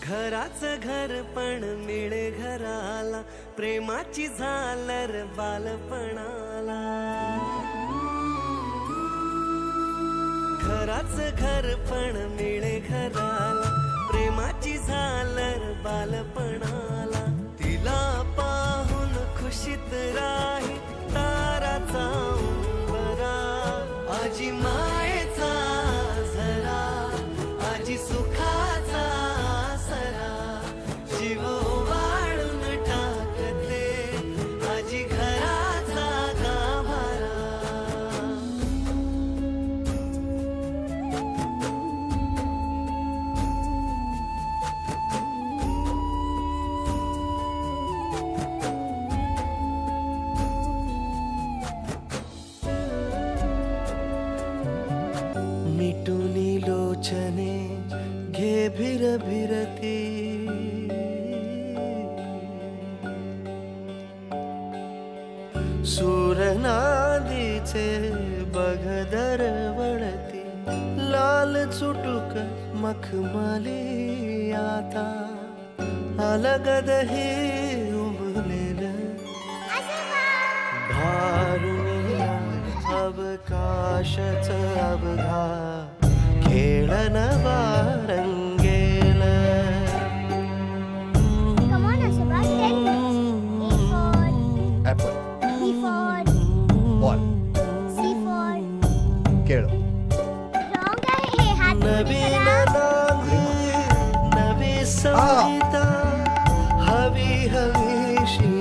घराचं घर पण मिळे घराला, प्रेमाची झालर बालपणाला. घराचं घर पण मिळे घराला, प्रेमाची झालर बालपणाला. तिला पाहून खुशीत राही ताराचा उंबरा. आजी मायेचा झरा, आजी सुखाचा आसरा. जीव वाळून टाकते आजी घराचा गाभारा. मिटुनी लोचने घे भिर भिरती. सूरनादीचे बघ दरवळती. लाल चुटुक मखमली आता, अलगद हे उमलेलं भारुनिया. अवकाशच अवघा खेळन वारंगेल. Come on, Asaba. 10 minutes. A for apple, B for ball, C for केळ. wrong आहे हे. हात वर नवीन करा. नांदी नवी संहिता, हवी हवीशी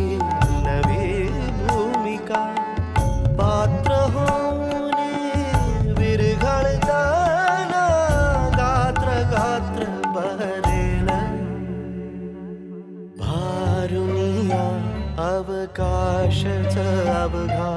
नवी भूमिका. पात्र होऊन विरघळताना गात्र गात्र बहरेल. भारुनिया अवकाशच अवघा